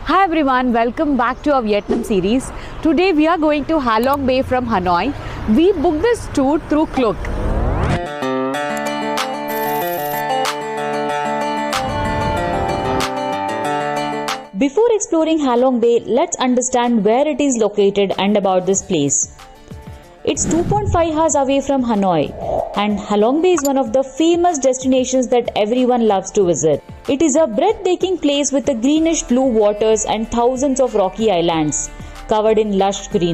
Hi everyone, welcome back to our Vietnam series. Today we are going to Ha Long Bay from Hanoi. We booked this tour through Klook. Before exploring Ha Long Bay, let's understand where it is located and about this place. It's 2.5 hours away from Hanoi, and Ha Long Bay is one of the famous destinations that everyone loves to visit. It is a breathtaking place with the greenish blue waters and thousands of rocky islands covered in lush green.